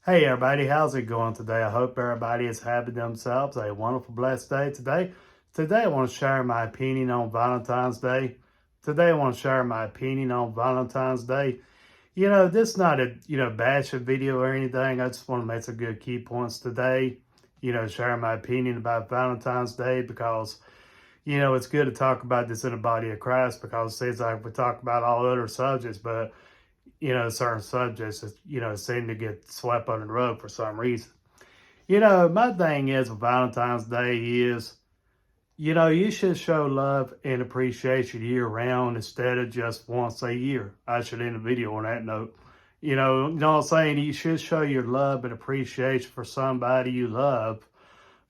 Hey everybody, how's it going today? I hope everybody is having themselves a wonderful, blessed day today. Today I want to share my opinion on Valentine's Day. Today I want to share my opinion on Valentine's Day. This is not a, bashing video or anything. I just want to make some good key points today. Share my opinion about Valentine's Day because, it's good to talk about this in the body of Christ because it seems like we talk about all other subjects, but certain subjects, seem to get swept under the rug for some reason. My thing is with Valentine's Day is, you should show love and appreciation year round instead of just once a year. I should end the video on that note. You know what I'm saying? You should show your love and appreciation for somebody you love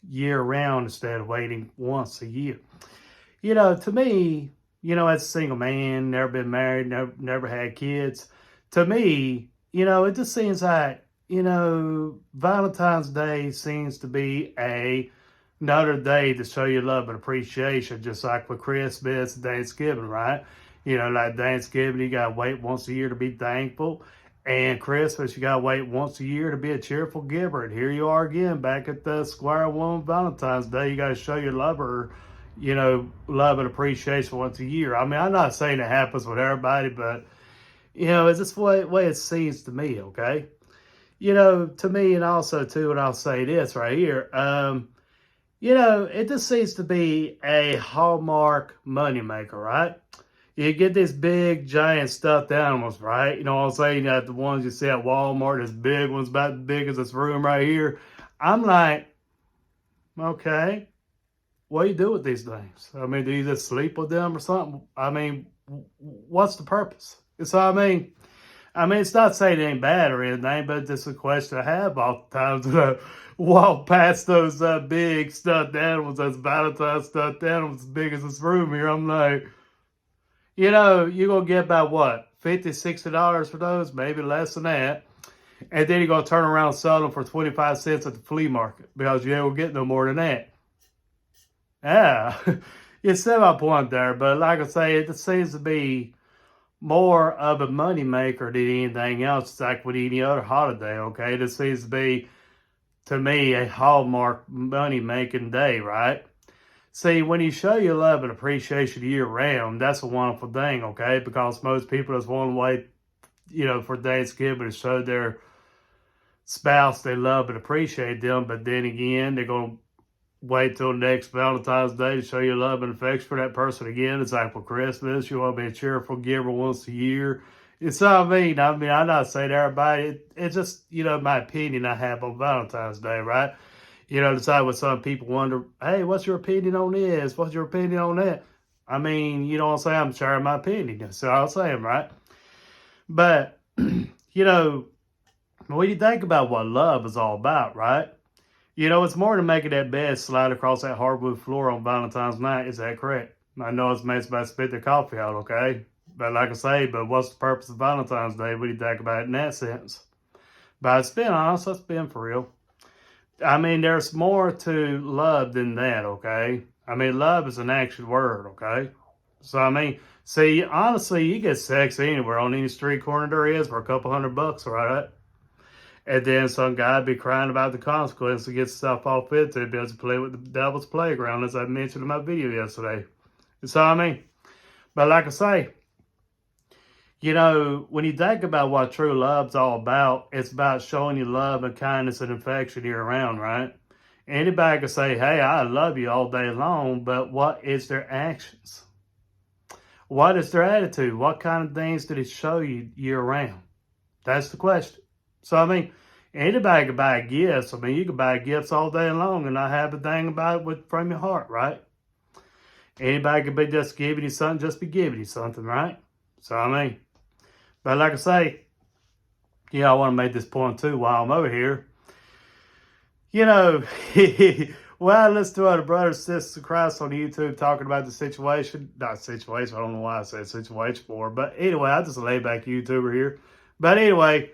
year round instead of waiting once a year. To me, as a single man, never been married, never had kids, to me, it just seems like, Valentine's Day seems to be another day to show your love and appreciation, just like with Christmas and Thanksgiving, right? Like Thanksgiving, you gotta wait once a year to be thankful. And Christmas, you gotta wait once a year to be a cheerful giver. And here you are again, back at the square one Valentine's Day. You gotta show your lover, love and appreciation once a year. I mean, I'm not saying it happens with everybody, but it's just the way it seems to me, okay? To me, and also too, and I'll say this right here, it just seems to be a Hallmark moneymaker, right? You get these big, giant stuffed animals, right? You know what I'm saying? You got the ones you see at Walmart, this big one's about as big as this room right here. I'm like, okay, what do you do with these things? I mean, do you just sleep with them or something? I mean, what's the purpose? So I mean, it's not saying it ain't bad or anything, but it's a question I have oftentimes when I walk past those big stuffed animals, those Valentine stuffed animals as big as this room here. I'm like, you're going to get about what, $50, $60 for those, maybe less than that. And then you're going to turn around and sell them for 25 cents at the flea market because you ain't going to get no more than that. Yeah, you said my point there, but like I say, it just seems to be more of a money maker than anything else. It's like with any other holiday, okay? This seems to be, to me, a Hallmark money making day, right? See, when you show your love and appreciation year round, that's a wonderful thing, okay? Because most people just want to wait, for Thanksgiving to show their spouse they love and appreciate them, but then again, they're going to wait till next Valentine's Day to show your love and affection for that person again. It's like for Christmas, you want to be a cheerful giver once a year. It's what I mean. I'm not saying everybody. It's just, my opinion I have on Valentine's Day, right? Decide what some people wonder, hey, what's your opinion on this? What's your opinion on that? I mean, you know what I'm saying? I'm sharing my opinion. That's all I'm saying, right? But, when you think about what love is all about, right? It's more than making that bed slide across that hardwood floor on Valentine's night. Is that correct? I know it's made somebody spit their coffee out, okay? But like I say, but what's the purpose of Valentine's Day? What do you think about it in that sense? But it's been honest, it's been for real. I mean, there's more to love than that, okay? I mean, love is an action word, okay? So, I mean, see, honestly, you get sex anywhere on any street corner there is for a couple $100, right? And then some guy be crying about the consequences to get stuff off into because to play with the devil's playground, as I mentioned in my video yesterday. You see what I mean? But like I say, when you think about what true love's all about, it's about showing you love and kindness and affection year round, right? Anybody can say, hey, I love you all day long, but what is their actions? What is their attitude? What kind of things did it show you year round? That's the question. So, I mean, anybody can buy gifts. I mean, you can buy gifts all day long and not have a thing about it from your heart, right? Anybody can be just giving you something, just be giving you something, right? So, I mean, but like I say, I want to make this point too while I'm over here. Well, I listen to other brothers, sisters of Christ on YouTube talking about the situation. Not situation, I don't know why I said situation for, but anyway, I just lay back YouTuber here. But anyway,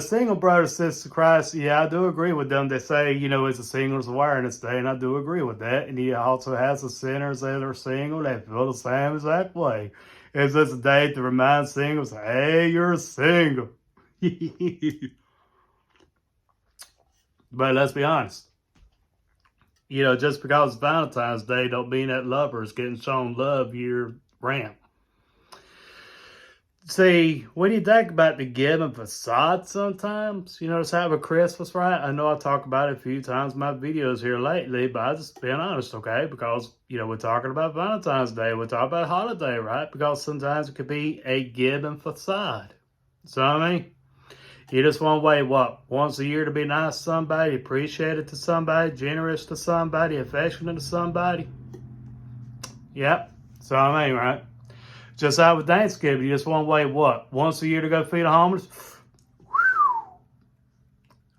single brothers, sisters of Christ, yeah, I do agree with them. They say, it's a singles awareness day, and I do agree with that. And he also has the sinners that are single that feel the same exact way. It's just a day to remind singles, hey, you're single. But let's be honest. Just because it's Valentine's Day don't mean that lover is getting shown love year round. See, when you think about the giving facade sometimes, let's have a Christmas, right? I know I talk about it a few times in my videos here lately, but I just being honest, okay? Because, we're talking about Valentine's Day. We're talking about holiday, right? Because sometimes it could be a giving facade. So, I mean, you just want to wait, once a year to be nice to somebody, appreciative to somebody, generous to somebody, affectionate to somebody? Yep. So, I mean, right? Just out with Thanksgiving, you just want to wait, once a year to go feed the homeless?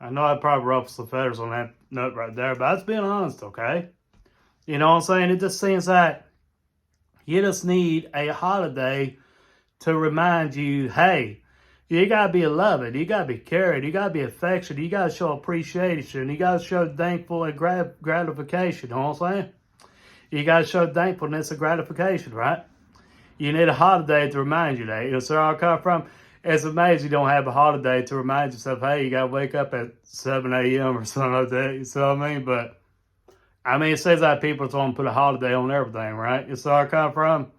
I know I probably ruffled some feathers on that note right there, but that's being honest, okay? You know what I'm saying? It just seems like you just need a holiday to remind you, hey, you got to be loved, you got to be cared, you got to be affectionate, you got to show appreciation, you got to show thankful and gratification, you know what I'm saying? You got to show thankfulness and gratification, right? You need a holiday to remind you that. So where I come from, it's amazing you don't have a holiday to remind yourself, hey, you got to wake up at 7 a.m. or something like that. You see what I mean? But, it says that people want to put a holiday on everything, right? You see where I come from?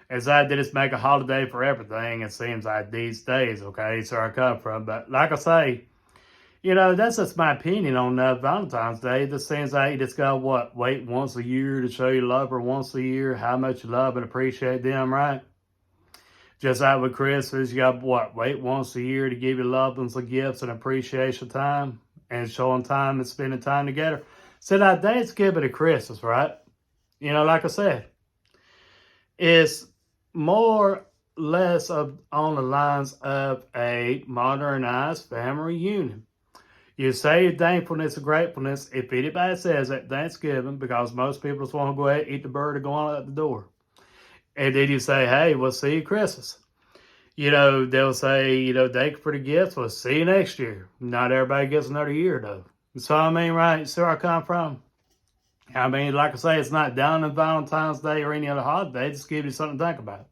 It's like they just make a holiday for everything, it seems like these days, okay? So where I come from. But like I say, that's just my opinion on Valentine's Day. It just seems like you just got wait once a year to show your lover once a year how much you love and appreciate them, right? Just like with Christmas, you got wait once a year to give your loved ones the gifts and appreciation time and showing time and spending time together. So that Thanksgiving to Christmas, right? Like I said, it's more or less on the lines of a modernized family reunion. You say your thankfulness and gratefulness if anybody says at Thanksgiving, because most people just want to go ahead and eat the bird and go on out the door. And then you say, hey, we'll see you Christmas. They'll say, thank you for the gifts. We'll see you next year. Not everybody gets another year, though. So, right? See where I come from? Like I say, it's not down on Valentine's Day or any other holiday. Just give you something to think about.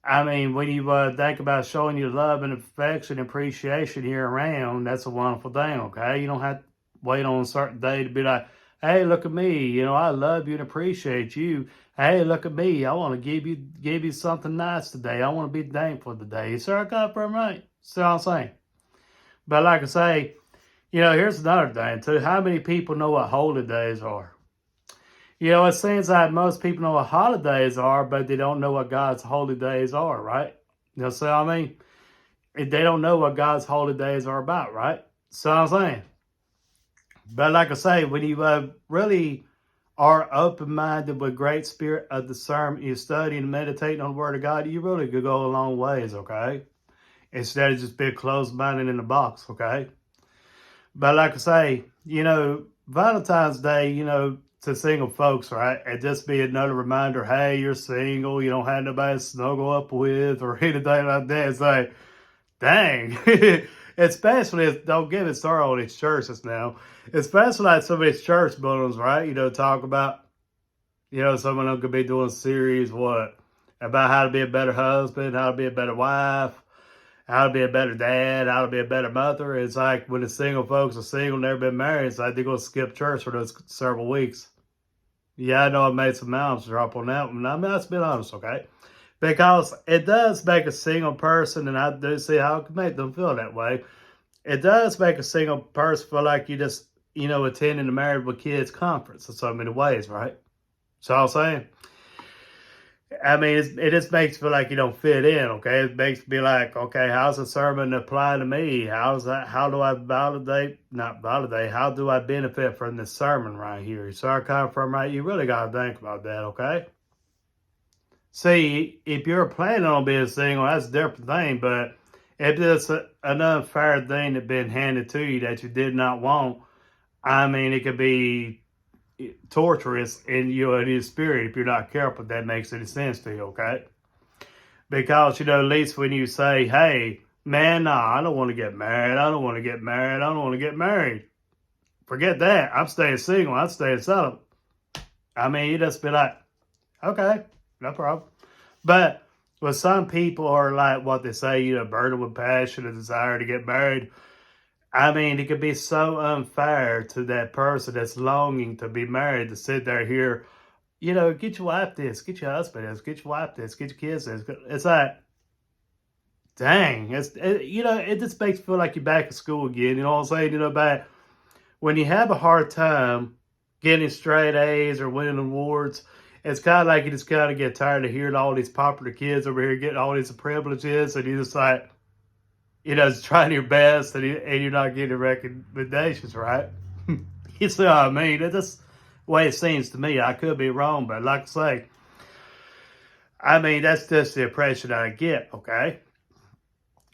When you think about showing your love and affection and appreciation year round, that's a wonderful thing, okay? You don't have to wait on a certain day to be like, hey, look at me. I love you and appreciate you. Hey, look at me. I want to give you something nice today. I want to be thankful today. You see where I come from, right? See what I'm saying? But like I say, here's another thing, too. How many people know what holy days are? It seems like most people know what holidays are, but they don't know what God's holy days are, right? See what I mean? They don't know what God's holy days are about, right? So I'm saying. But like I say, when you really are open-minded with great spirit of discernment, you study and meditate on the Word of God, you really could go a long ways, okay? Instead of just being closed-minded in the box, okay? But like I say, Valentine's Day, to single folks, right? And just be another reminder, hey, you're single, you don't have nobody to snuggle up with or anything like that. It's like, dang. Especially, don't get it started on these churches now. Especially like some of these church buildings, right? Talk about, some of them could be doing series, about how to be a better husband, how to be a better wife, how to be a better dad, how to be a better mother. It's like when the single folks are single, never been married, it's like they're going to skip church for those several weeks. Yeah, I know I made some mountains drop on that one. Let's be honest, okay? Because it does make a single person, and I do see how it can make them feel that way. It does make a single person feel like you just, attending a Married with Kids conference in so many ways, right? So I'm saying, it just makes you feel like you don't fit in, okay? It makes you be like, okay, how's the sermon apply to me? How do I how do I benefit from this sermon right here? So I come from, right? You really got to think about that, okay? See, if you're planning on being single, that's a different thing, but if it's an unfair thing that's been handed to you that you did not want, it could be torturous in your spirit if you're not careful, if that makes any sense to you, okay? Because, at least when you say, hey, man, nah, I don't want to get married, I don't want to get married, I don't want to get married. Forget that. I'm staying single, I'm staying celibate. You just be like, okay, no problem. But with some people are like what they say, burdened with passion and desire to get married. I mean, it could be so unfair to that person that's longing to be married to sit there here, get your wife this, get your husband this, get your wife this, get your kids this. It's like, dang, it just makes you feel like you're back at school again. You know what I'm saying? But when you have a hard time getting straight A's or winning awards, it's kind of like you just kind of get tired of hearing all these popular kids over here getting all these privileges, and you just like, just trying your best, and you're not getting recommendations, right? You see what I mean? That's the way it seems to me. I could be wrong, but like I say, I mean, that's just the impression that I get, okay?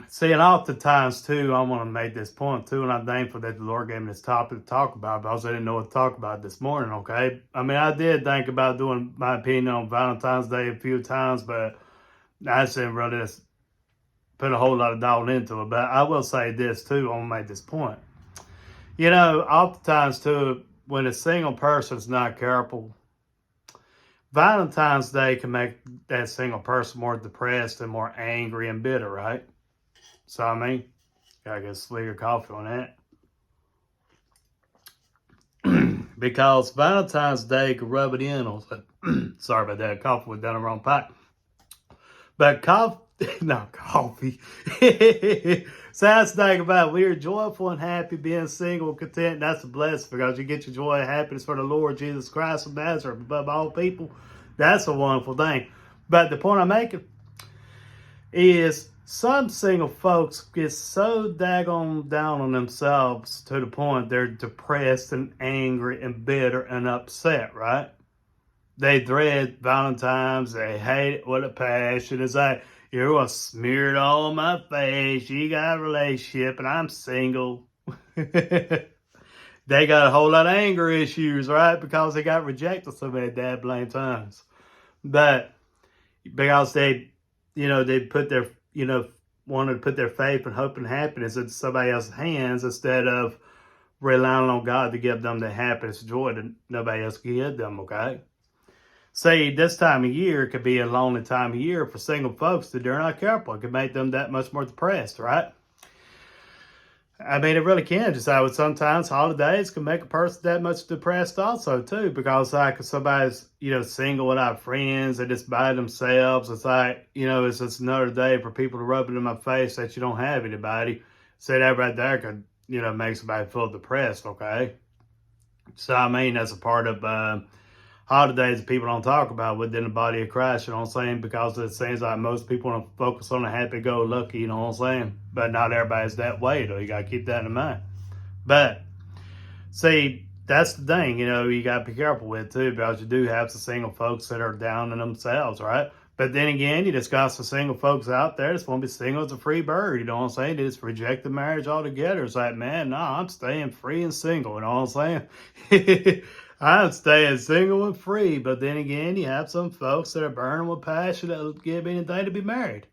See, and oftentimes, too, I want to make this point, too, and I'm thankful that the Lord gave me this topic to talk about because I didn't know what to talk about this morning, okay? I mean, I did think about doing my opinion on Valentine's Day a few times, but I just didn't really just put a whole lot of thought into it. But I will say this, too, I want to make this point. Oftentimes, too, when a single person's not careful, Valentine's Day can make that single person more depressed and more angry and bitter, right? So, I mean, gotta get a swig of coffee on that. Because Valentine's Day could rub it in on, sorry about that, coffee was down the wrong pipe. But coffee. So that's the thing about it. We are joyful and happy being single, content. That's a blessing because you get your joy and happiness for the Lord Jesus Christ of Nazareth above all people. That's a wonderful thing. But the point I'm making is some single folks get so daggone down on themselves to the point they're depressed and angry and bitter and upset, right? They dread Valentine's. They hate it with a passion. It's like, you're going to smear it all on my face. You got a relationship and I'm single. They got a whole lot of anger issues, right? Because they got rejected so many dad blame times. But because they put their, wanted to put their faith and hope and happiness into somebody else's hands instead of relying on God to give them the happiness and joy that nobody else can give them, okay? See, this time of year could be a lonely time of year for single folks that they're not careful. It could make them that much more depressed, right? I mean, it really can. Just how sometimes holidays can make a person that much depressed also, too. Because, like, if somebody's, single without friends, they just by themselves, it's like, it's just another day for people to rub it in my face that you don't have anybody. So that right there could, make somebody feel depressed, okay? So, I mean, that's a part of holidays that people don't talk about within the body of Christ, you know what I'm saying? Because it seems like most people want to focus on the happy-go-lucky, you know what I'm saying? But not everybody's that way, though. You got to keep that in mind. But, see, that's the thing, you got to be careful with, too, because you do have some single folks that are down on themselves, right? But then again, you just got some single folks out there that's want to be single as a free bird, you know what I'm saying? They just reject the marriage altogether. It's like, man, no, I'm staying free and single, you know what I'm saying? I'm staying single and free, but then again, you have some folks that are burning with passion that will give anything to be married.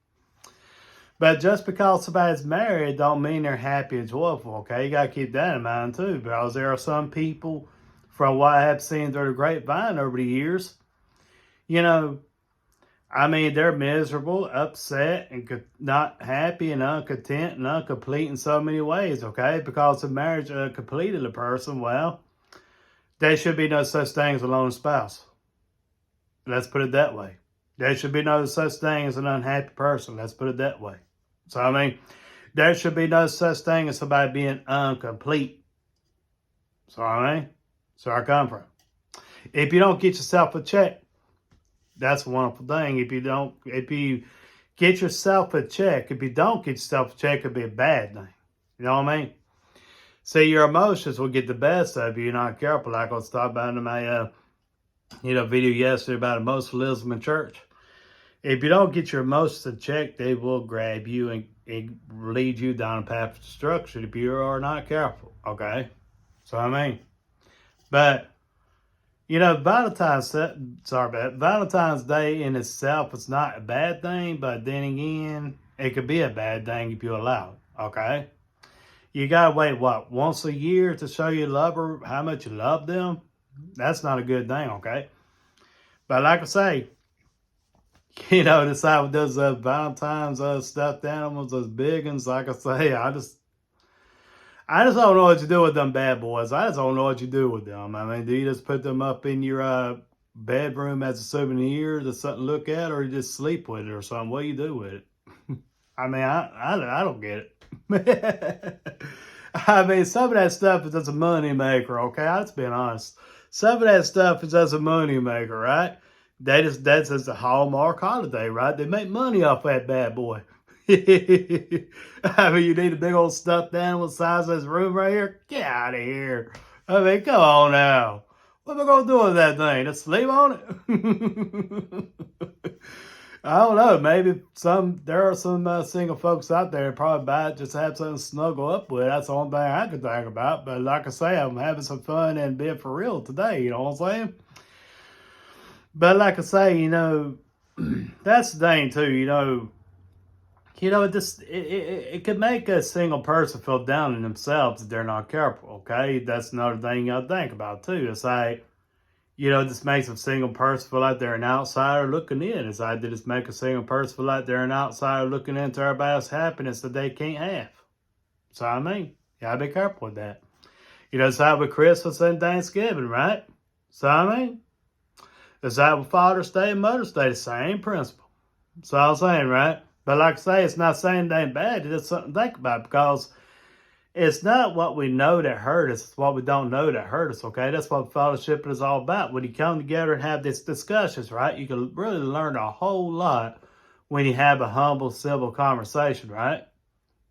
But just because somebody's married don't mean they're happy and joyful, okay? You got to keep that in mind, too, because there are some people, from what I have seen through the grapevine over the years, I mean, they're miserable, upset, and not happy and uncontent and incomplete in so many ways, okay? Because if marriage completed a person, well, there should be no such thing as a lone spouse. Let's put it that way. There should be no such thing as an unhappy person. Let's put it that way. So, I mean, there should be no such thing as somebody being incomplete. So, I mean, that's where I come from. If you don't get yourself a check, that's a wonderful thing. If you get yourself a check, if you don't get yourself a check, it'd be a bad thing. You know what I mean? See, your emotions will get the best of you. You're not careful. Like I was talking about in my, video yesterday about emotionalism in church. If you don't get your emotions in check, they will grab you and lead you down a path of destruction if you are not careful. Okay? So, I mean, but, Valentine's Day in itself is not a bad thing, but then again, it could be a bad thing if you allow it. Okay? You gotta wait, once a year to show your lover how much you love them? That's not a good thing, okay? But like I say, decide with those Valentine's stuffed animals, those big ones, like I say, I just don't know what you do with them bad boys. I just don't know what you do with them. I mean, do you just put them up in your bedroom as a souvenir, just something to look at, or you just sleep with it or something? What do you do with it? I mean, I don't get it. I mean, some of that stuff is just a money maker, okay? Let's be honest. Some of that stuff is just a money maker, right? That's just a Hallmark holiday, right? They make money off that bad boy. I mean, you need a big old stuffed animal the size of this room right here? Get out of here. I mean, come on now. What am I going to do with that thing? Just sleep on it? I don't know. Maybe there are some single folks out there probably buy it just to have something to snuggle up with. That's the only thing I could think about. But like I say, I'm having some fun and being for real today. You know what I'm saying? But like I say, that's the thing too. It could make a single person feel down in themselves if they're not careful. Okay, that's another thing you got to think about too. It's like, this makes a single person feel like they're an outsider looking in. It's like they just make a single person feel like they're an outsider looking into everybody's happiness that they can't have. So I mean, you gotta be careful with that. It's like with Christmas and Thanksgiving, right? So I mean, it's like with Father's Day and Mother's Day, the same principle. So I was saying, right? But like I say, it's not saying they ain't bad. It's just something to think about because it's not what we know that hurt us. It's what we don't know that hurt us, okay? That's what fellowship is all about. When you come together and have these discussions, right, you can really learn a whole lot when you have a humble, civil conversation, right?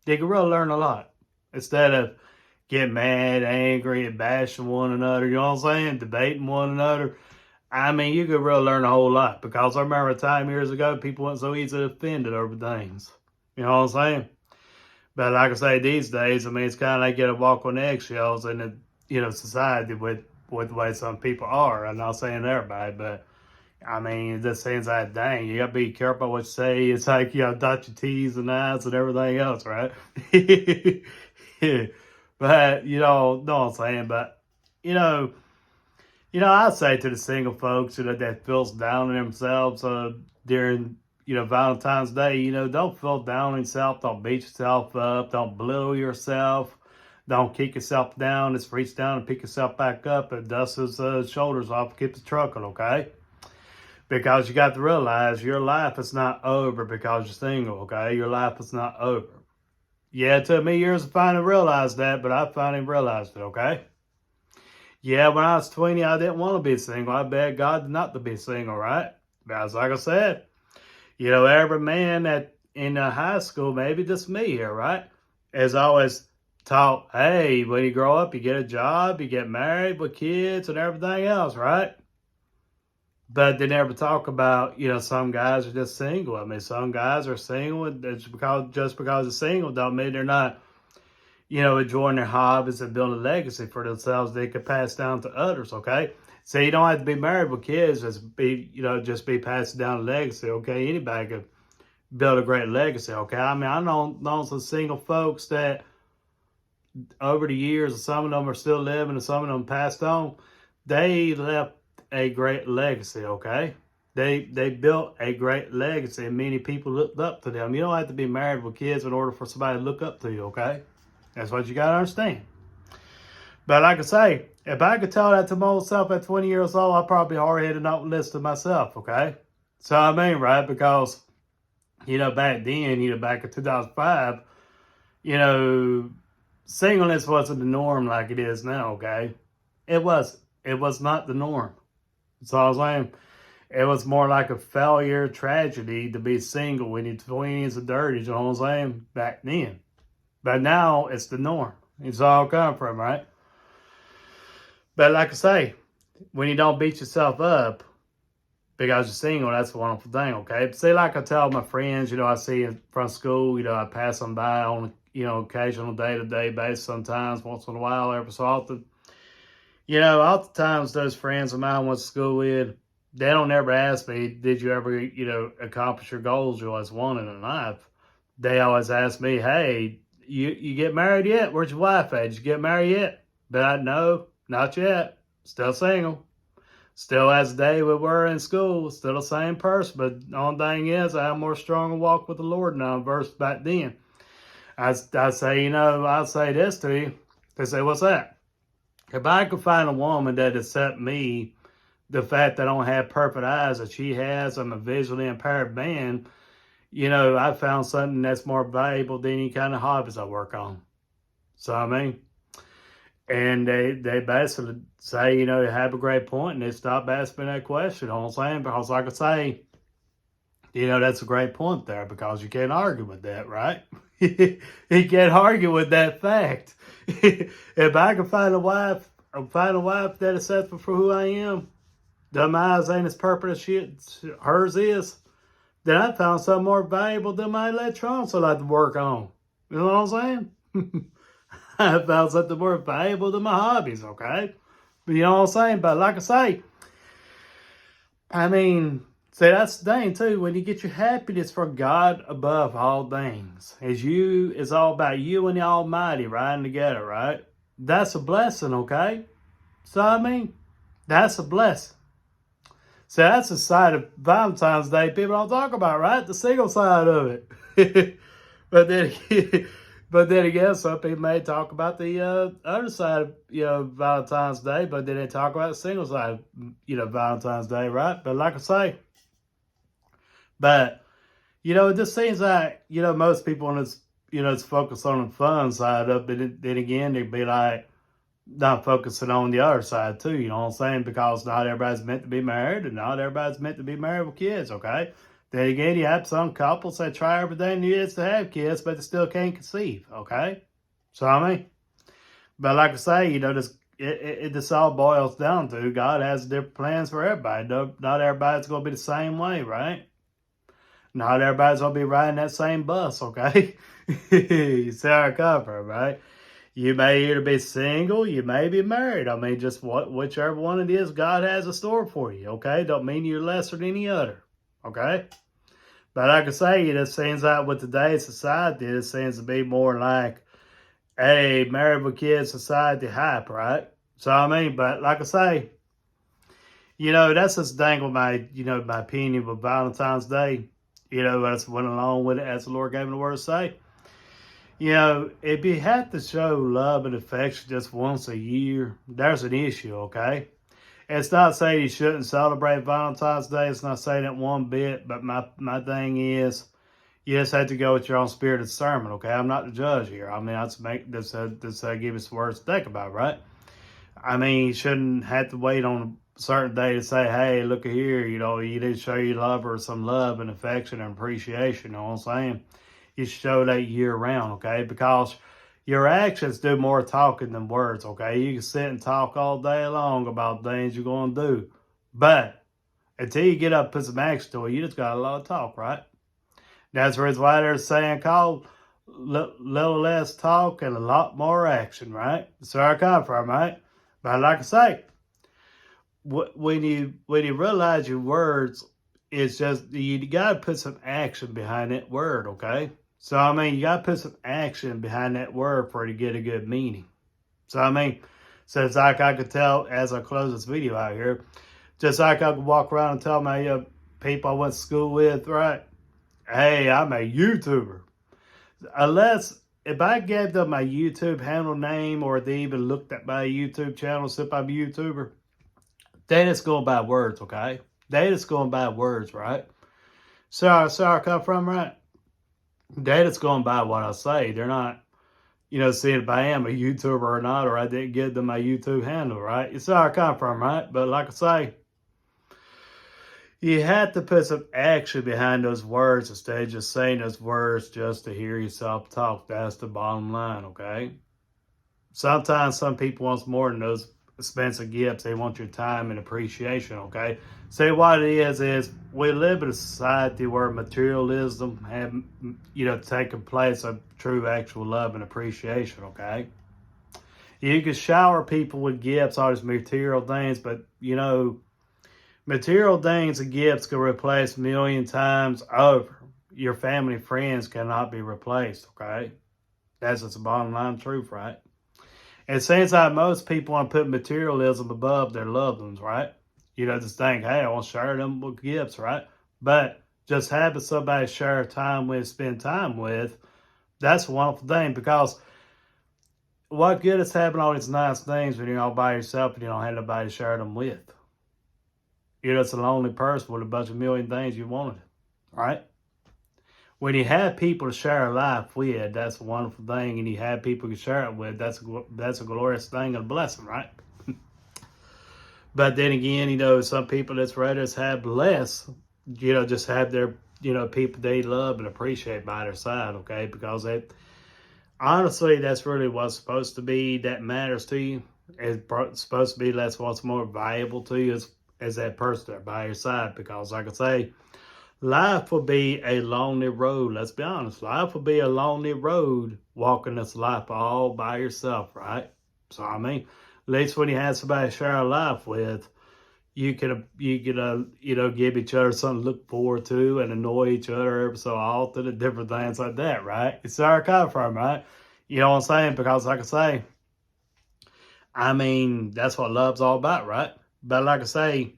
You can really learn a lot. Instead of getting mad, angry, and bashing one another, you know what I'm saying? Debating one another. I mean, you could really learn a whole lot because I remember a time years ago, people weren't so easily offended over things. You know what I'm saying? But like I say, these days, I mean, it's kind of like you got to walk on eggshells in society with the way some people are. I'm not saying everybody, but I mean, it just seems like, dang, you got to be careful what you say. It's like, dot your T's and I's and everything else, right? But, know what I'm saying? But, I say to the single folks, that feels down on themselves during, Valentine's Day, don't feel down on yourself. Don't beat yourself up. Don't belittle yourself. Don't kick yourself down. Just reach down and pick yourself back up and dust his shoulders off and keep the trucking, okay? Because you got to realize your life is not over because you're single, okay? Your life is not over. Yeah, it took me years to finally realize that, but I finally realized it, okay? Yeah, when I was 20, I didn't want to be single. I begged God not to be single, right? Because like I said, every man in high school, maybe just me here, right, is always taught, hey, when you grow up, you get a job, you get married with kids and everything else, right? But they never talk about, some guys are just single. I mean, some guys are single, and just because they're single don't mean they're not enjoying their hobbies and building a legacy for themselves they could pass down to others, okay? So you don't have to be married with kids, just be passing down a legacy, okay? Anybody could build a great legacy, okay? I mean, I know some single folks that over the years, some of them are still living and some of them passed on, they left a great legacy, okay? They built a great legacy and many people looked up to them. You don't have to be married with kids in order for somebody to look up to you, okay? That's what you got to understand. But like I say, if I could tell that to my old self at 20 years old, I'd probably be hard-headed not listen to myself, okay? So I mean, right, because, back then, back in 2005, singleness wasn't the norm like it is now, okay? It was not the norm. That's all I'm saying. It was more like a failure tragedy to be single when you're 20s and 30s, you know what I'm saying? Back then. But now it's the norm. It's all come from, right? But like I say, when you don't beat yourself up because you're single, that's a wonderful thing, okay? See, like I tell my friends, I see them from school, I pass them by on, occasional day-to-day basis sometimes, once in a while, every so often. Oftentimes those friends of mine I went to school with, they don't ever ask me, did you ever, accomplish your goals you always wanted in life? They always ask me, hey, you get married yet? Where's your wife at? Did you get married yet? But no, not yet. Still single. Still as the day we were in school. Still the same person. But the only thing is, I have more stronger walk with the Lord now versus back then. I say, I'll say this to you. They say, what's that? If I could find a woman that accept me, the fact that I don't have perfect eyes that she has, I'm a visually impaired man, I found something that's more valuable than any kind of hobbies I work on. So, I mean, and they basically say, have a great point, and they stop asking that question. You know what I'm saying? Because, like I say, that's a great point there because you can't argue with that, right? You can't argue with that fact. If I can find a wife that accepts me for who I am, that my eyes ain't as purple as hers is, then I found something more valuable than my electronics I like to work on. You know what I'm saying? I found something more valuable than my hobbies, okay? But you know what I'm saying? But like I say, I mean, see, that's the thing too. When you get your happiness from God above all things, it's all about you and the Almighty riding together, right? That's a blessing, okay? So I mean, that's a blessing. So that's the side of Valentine's Day people don't talk about, right? The single side of it. but then, but then again, some people may talk about the other side of, Valentine's Day, but then they talk about the single side of, Valentine's Day, right? But like I say, it just seems like, most people on this, it's focused on the fun side of it. Then again, they'd be like, not focusing on the other side too, you know what I'm saying? Because not everybody's meant to be married and not everybody's meant to be married with kids, okay? Then again, you have some couples that try everything there is to have kids, but they still can't conceive, okay? So, I mean, but like I say, this all boils down to God has different plans for everybody. Not everybody's going to be the same way, right? Not everybody's going to be riding that same bus, okay? You see how I come from, right? You may either be single, you may be married. I mean, just whichever one it is, God has a store for you, okay? Don't mean you're lesser than any other, okay? But like I say, it seems like with today's society, it seems to be more like a married with kids society hype, right? So, I mean, but like I say, that's just thing with my opinion with Valentine's Day. I just went along with it as the Lord gave me the word to say. If you have to show love and affection just once a year, there's an issue, okay? It's not saying you shouldn't celebrate Valentine's Day. It's not saying it one bit, but my thing is, you just have to go with your own spirit of discernment, okay? I'm not the judge here. I mean, I just make this give us words to think about, right? I mean, you shouldn't have to wait on a certain day to say, hey, look here, you did show your lover some love and affection and appreciation, you know what I'm saying? You show that year round, okay? Because your actions do more talking than words, okay? You can sit and talk all day long about things you're going to do. But until you get up and put some action to it, you just got a lot of talk, right? That's the reason why there's a saying called little less talk and a lot more action, right? That's where I come from, right? But like I say, when you realize your words, it's just you got to put some action behind that word, okay? So, I mean, you got to put some action behind that word for it to get a good meaning. So, I mean, so it's like I could tell as I close this video out here, just like I could walk around and tell my people I went to school with, right? Hey, I'm a YouTuber. If I gave them my YouTube handle name or they even looked at my YouTube channel, if I'm a YouTuber, they just going by words, okay? They just going by words, right? So I come from, right? They just going by what I say. They're not, seeing if I am a YouTuber or not, or I didn't give them my YouTube handle, right? You see where I come from, right? But like I say, you have to put some action behind those words instead of just saying those words just to hear yourself talk. That's the bottom line, okay? Sometimes some people want more than those expensive gifts. They want your time and appreciation, okay? See, what it is we live in a society where materialism have, taken place of true actual love and appreciation, okay? You can shower people with gifts, all these material things, but, material things and gifts can replace a million times over. Your family and friends cannot be replaced, okay? That's just the bottom line truth, right? It seems like most people want to put materialism above their loved ones, right? Just think, hey, I want to share them with gifts, right? But just having somebody share time with, spend time with, that's a wonderful thing because what good is having all these nice things when you're all by yourself and you don't have nobody to share them with? You're just a lonely person with a bunch of million things you wanted, right? When you have people to share a life with, that's a wonderful thing, and you have people to share it with, that's a glorious thing and a blessing, right? But then again, some people that's rather have less, just have their, people they love and appreciate by their side, okay? Because honestly, that's really what's supposed to be that matters to you. It's supposed to be that's what's more valuable to you is that person there by your side. Because, like I say, life will be a lonely road. Let's be honest. Life will be a lonely road walking this life all by yourself, right? So, I mean, at least when you have somebody to share a life with, you can give each other something to look forward to and annoy each other every so often and different things like that, right? It's where I come from, right? You know what I'm saying? Because, like I say, I mean, that's what love's all about, right? But like I say,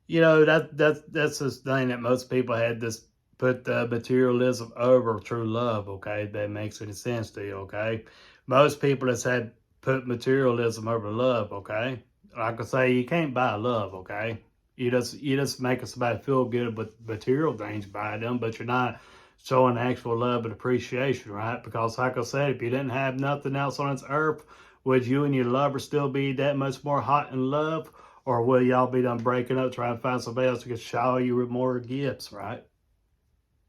that's this thing that most people had this put the materialism over true love, okay? If that makes any sense to you, okay? Most people has had put materialism over love, okay? Like I say, you can't buy love, okay? You just make somebody feel good with material things by them, but you're not showing actual love and appreciation, right? Because like I said, if you didn't have nothing else on this earth, would you and your lover still be that much more hot in love? Or will y'all be done breaking up trying to find somebody else who can shower you with more gifts, right?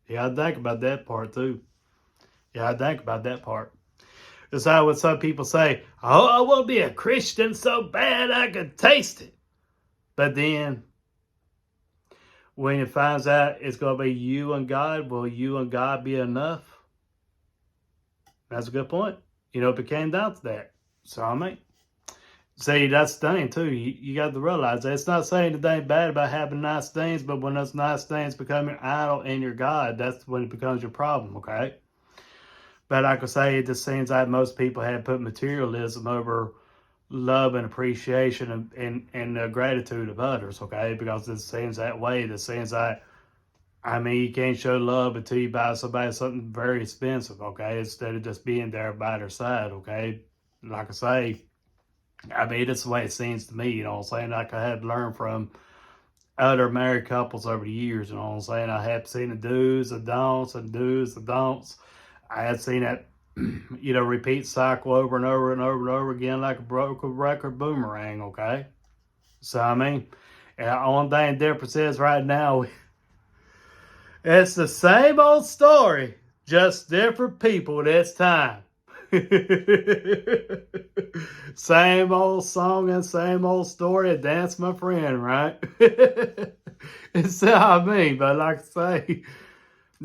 Yeah, I think about that part too. Yeah, I think about that part. It's how what some people say, oh, I want to be a Christian so bad I could taste it. But then when it finds out it's going to be you and God, will you and God be enough? That's a good point. If it came down to that. So, I mean, see, that's the thing, too. You got to realize that it's not saying that ain't bad about having nice things, but when those nice things become your idol and your God, that's when it becomes your problem, okay? But like I say, it just seems like most people have put materialism over love and appreciation and the gratitude of others, okay? Because it seems that way. It seems like, I mean, you can't show love until you buy somebody something very expensive, okay? Instead of just being there by their side, okay? Like I say, I mean, that's the way it seems to me, you know what I'm saying? Like I had learned from other married couples over the years, you know what I'm saying? I have seen the do's, the don'ts, and do's, the don'ts. I had seen that, repeat cycle over and over and over and over again like a broken record boomerang, okay? So, I mean, and the only thing difference is right now, it's the same old story, just different people this time. Same old song and same old story. Dance, my friend, right? It's how I mean, but like I say,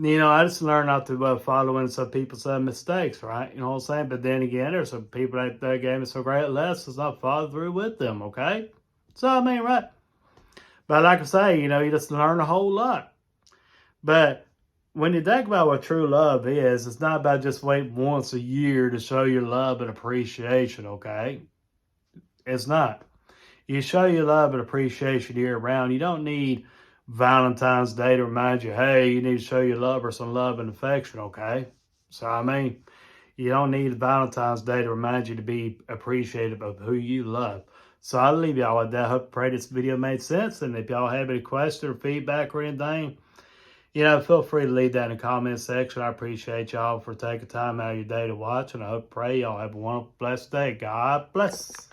I just learned not to follow in some people's mistakes, right? You know what I'm saying? But then again, there's some people that gave me some great lessons. I followed through with them, okay? So I mean, right? But like I say, you just learn a whole lot. But when you think about what true love is, it's not about just waiting once a year to show your love and appreciation, okay? It's not. You show your love and appreciation year round. You don't need Valentine's Day to remind you, hey, you need to show your lover some love and affection, okay? So, I mean, you don't need Valentine's Day to remind you to be appreciative of who you love. So, I'll leave y'all with that. I hope pray this video made sense. And if y'all have any questions or feedback or anything, feel free to leave that in the comment section. I appreciate y'all for taking time out of your day to watch. And I hope, pray y'all have a wonderful, blessed day. God bless.